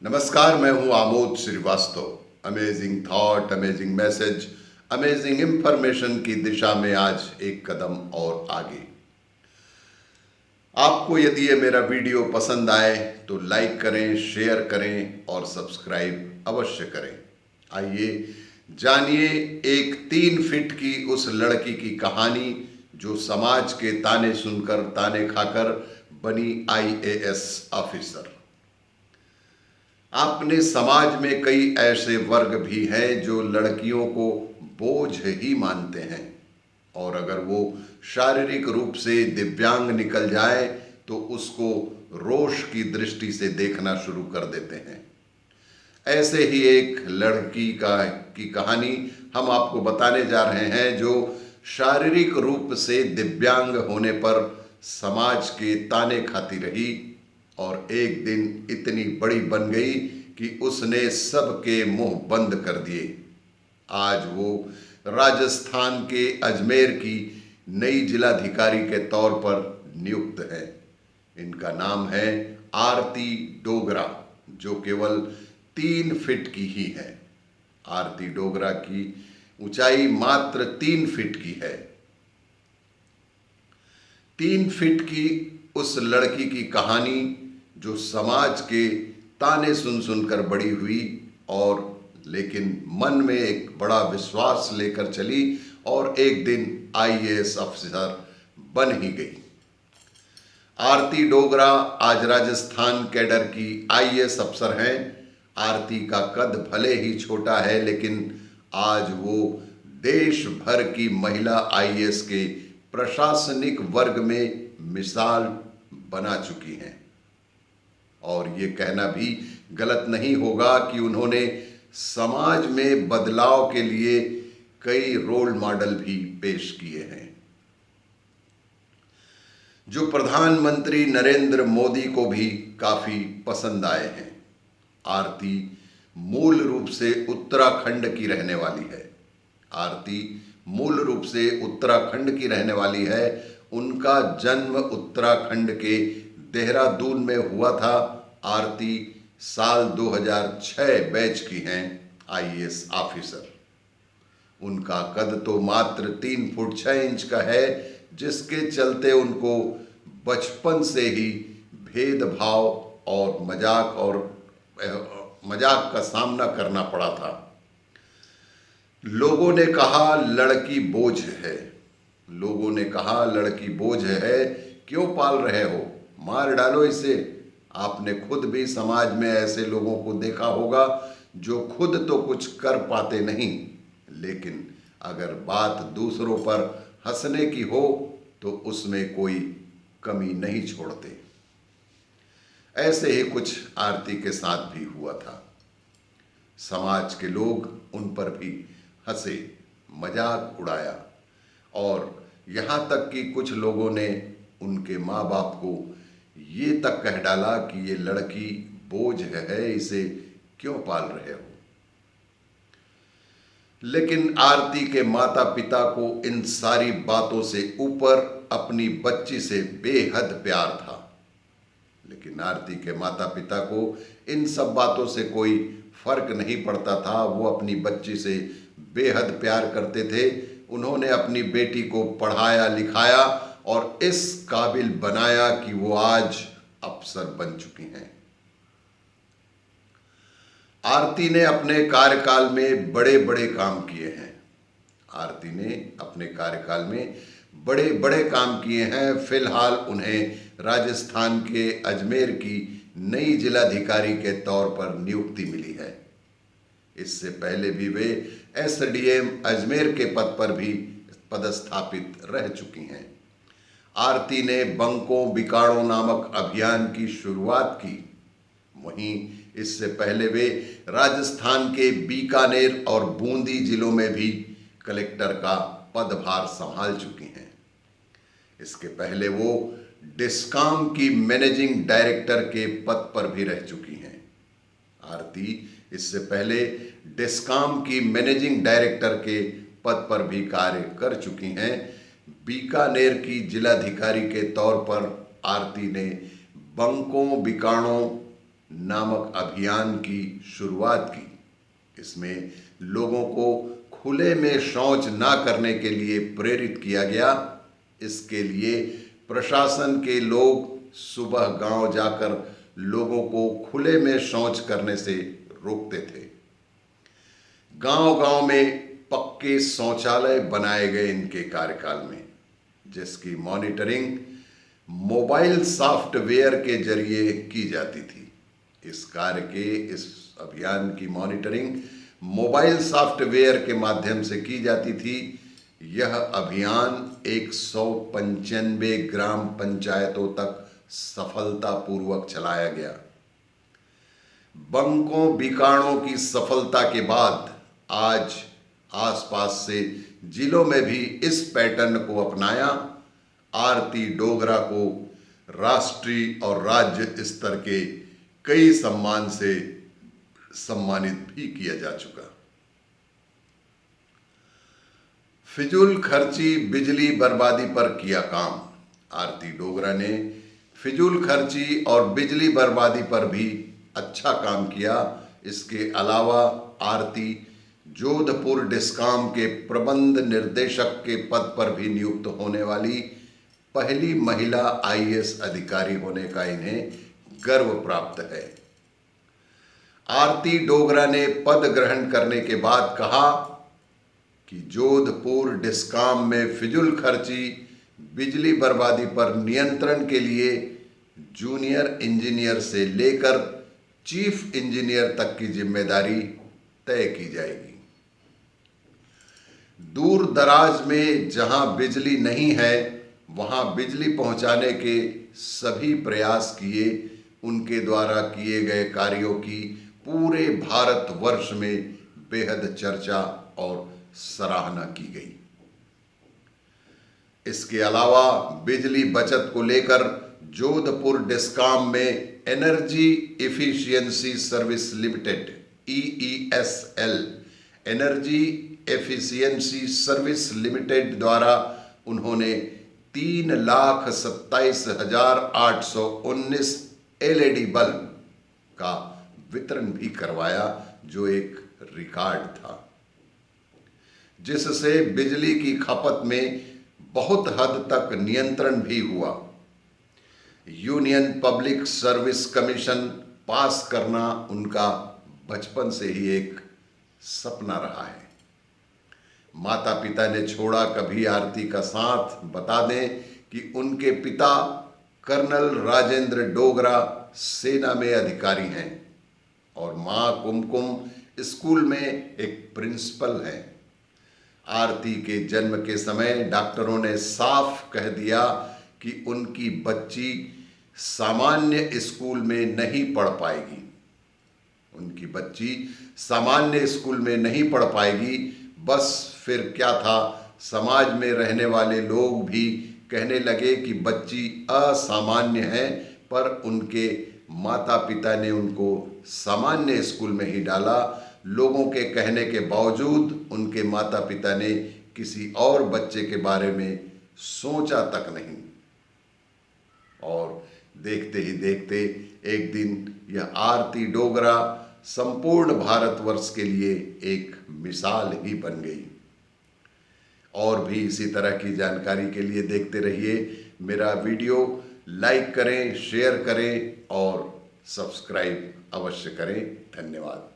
नमस्कार, मैं हूं Amod Srivastava. Amazing thought, amazing message, amazing information की दिशा में आज एक कदम और आगे। आपको यदि ये मेरा वीडियो पसंद आए तो लाइक करें, शेयर करें और सब्सक्राइब अवश्य करें। आइए जानिए एक 3 फीट की उस लड़की की कहानी जो समाज के ताने सुनकर, ताने खाकर बनी IAS ऑफिसर। अपने समाज में कई ऐसे वर्ग भी हैं जो लड़कियों को बोझ ही मानते हैं और अगर वो शारीरिक रूप से दिव्यांग निकल जाए तो उसको रोष की दृष्टि से देखना शुरू कर देते हैं। ऐसे ही एक लड़की की कहानी हम आपको बताने जा रहे हैं जो शारीरिक रूप से दिव्यांग होने पर समाज के ताने खाती रही और एक दिन इतनी बड़ी बन गई कि उसने सबके मुंह बंद कर दिए। आज वो राजस्थान के अजमेर की नई जिलाधिकारी के तौर पर नियुक्त है। इनका नाम है आरती डोगरा, जो केवल 3 फीट की ही है। आरती डोगरा की ऊंचाई मात्र 3 फीट की है। 3 फीट की उस लड़की की कहानी जो समाज के ताने सुन सुनकर बड़ी हुई और लेकिन मन में एक बड़ा विश्वास लेकर चली और एक दिन IAS अफसर बन ही गई। आरती डोगरा आज राजस्थान कैडर की IAS अफसर हैं। आरती का कद भले ही छोटा है लेकिन आज वो देश भर की महिला IAS के प्रशासनिक वर्ग में मिसाल बना चुकी हैं और ये कहना भी गलत नहीं होगा कि उन्होंने समाज में बदलाव के लिए कई रोल मॉडल भी पेश किए हैं जो प्रधानमंत्री नरेंद्र मोदी को भी काफी पसंद आए हैं। आरती मूल रूप से उत्तराखंड की रहने वाली है। आरती मूल रूप से उत्तराखंड की रहने वाली है। उनका जन्म उत्तराखंड के देहरादून में हुआ था। आरती साल 2006 बैच की हैं IAS ऑफिसर। उनका कद तो मात्र 3 फुट 6 इंच का है, जिसके चलते उनको बचपन से ही भेदभाव और मजाक का सामना करना पड़ा था। लोगों ने कहा लड़की बोझ है। लोगों ने कहा लड़की बोझ है, क्यों पाल रहे हो, मार डालो इसे। आपने खुद भी समाज में ऐसे लोगों को देखा होगा जो खुद तो कुछ कर पाते नहीं, लेकिन अगर बात दूसरों पर हंसने की हो तो उसमें कोई कमी नहीं छोड़ते। ऐसे ही कुछ आरती के साथ भी हुआ था। समाज के लोग उन पर भी हंसे, मजाक उड़ाया और यहाँ तक कि कुछ लोगों ने उनके माँ बाप को ये तक कह डाला कि ये लड़की बोझ है, इसे क्यों पाल रहे हो। लेकिन आरती के माता पिता को इन सारी बातों से ऊपर अपनी बच्ची से बेहद प्यार था। लेकिन आरती के माता पिता को इन सब बातों से कोई फर्क नहीं पड़ता था। वो अपनी बच्ची से बेहद प्यार करते थे। उन्होंने अपनी बेटी को पढ़ाया लिखाया और इस काबिल बनाया कि वो आज अफसर बन चुकी हैं। आरती ने अपने कार्यकाल में बड़े बड़े काम किए हैं। आरती ने अपने कार्यकाल में बड़े बड़े काम किए हैं। फिलहाल उन्हें राजस्थान के अजमेर की नई जिलाधिकारी के तौर पर नियुक्ति मिली है। इससे पहले भी वे SDM अजमेर के पद पर भी पदस्थापित रह चुकी हैं। आरती ने बंकों बिकाड़ों नामक अभियान की शुरुआत की। वहीं इससे पहले वे राजस्थान के बीकानेर और बूंदी जिलों में भी कलेक्टर का पदभार संभाल चुकी हैं। इसके पहले वो डिस्कॉम की मैनेजिंग डायरेक्टर के पद पर भी रह चुकी हैं। आरती इससे पहले डिस्कॉम की मैनेजिंग डायरेक्टर के पद पर भी कार्य कर चुकी हैं। बीकानेर की जिलाधिकारी के तौर पर आरती ने बंकों बिकाणों नामक अभियान की शुरुआत की। इसमें लोगों को खुले में शौच ना करने के लिए प्रेरित किया गया। इसके लिए प्रशासन के लोग सुबह गांव जाकर लोगों को खुले में शौच करने से रोकते थे। गांव-गांव में पक्के शौचालय बनाए गए इनके कार्यकाल में, जिसकी मॉनिटरिंग मोबाइल सॉफ्टवेयर के जरिए की जाती थी। इस अभियान की मॉनिटरिंग मोबाइल सॉफ्टवेयर के माध्यम से की जाती थी। यह अभियान 195 ग्राम पंचायतों तक सफलतापूर्वक चलाया गया। बंकों बीकाणों की सफलता के बाद आज आसपास से जिलों में भी इस पैटर्न को अपनाया। आरती डोगरा को राष्ट्रीय और राज्य स्तर के कई सम्मान से सम्मानित भी किया जा चुका। फिजूल खर्ची बिजली बर्बादी पर किया काम। आरती डोगरा ने फिजूल खर्ची और बिजली बर्बादी पर भी अच्छा काम किया। इसके अलावा आरती जोधपुर डिस्कॉम के प्रबंध निर्देशक के पद पर भी नियुक्त होने वाली पहली महिला आईएएस अधिकारी होने का इन्हें गर्व प्राप्त है। आरती डोगरा ने पद ग्रहण करने के बाद कहा कि जोधपुर डिस्कॉम में फिजूल खर्ची बिजली बर्बादी पर नियंत्रण के लिए जूनियर इंजीनियर से लेकर चीफ इंजीनियर तक की जिम्मेदारी तय की जाएगी। दूर दराज में जहां बिजली नहीं है वहां बिजली पहुंचाने के सभी प्रयास किए। उनके द्वारा किए गए कार्यों की पूरे भारतवर्ष में बेहद चर्चा और सराहना की गई। इसके अलावा बिजली बचत को लेकर जोधपुर डिस्कॉम में energy efficiency service limited EESL energy efficiency service limited द्वारा उन्होंने 3,27,819 LED बल्ब का वितरण भी करवाया, जो एक रिकॉर्ड था, जिससे बिजली की खपत में बहुत हद तक नियंत्रण भी हुआ। यूनियन पब्लिक सर्विस कमीशन पास करना उनका बचपन से ही एक सपना रहा है। माता पिता ने छोड़ा कभी आरती का साथ। बता दें कि उनके पिता कर्नल राजेंद्र डोगरा सेना में अधिकारी हैं और मां कुमकुम स्कूल में एक प्रिंसिपल हैं। आरती के जन्म के समय डॉक्टरों ने साफ कह दिया कि उनकी बच्ची सामान्य स्कूल में नहीं पढ़ पाएगी। उनकी बच्ची सामान्य स्कूल में नहीं पढ़ पाएगी। बस फिर क्या था, समाज में रहने वाले लोग भी कहने लगे कि बच्ची असामान्य है, पर उनके माता पिता ने उनको सामान्य स्कूल में ही डाला। लोगों के कहने के बावजूद उनके माता पिता ने किसी और बच्चे के बारे में सोचा तक नहीं। और देखते ही देखते एक दिन यह आरती डोगरा संपूर्ण भारतवर्ष के लिए एक मिसाल ही बन गई। और भी इसी तरह की जानकारी के लिए देखते रहिए मेरा वीडियो। लाइक करें, शेयर करें और सब्सक्राइब अवश्य करें। धन्यवाद।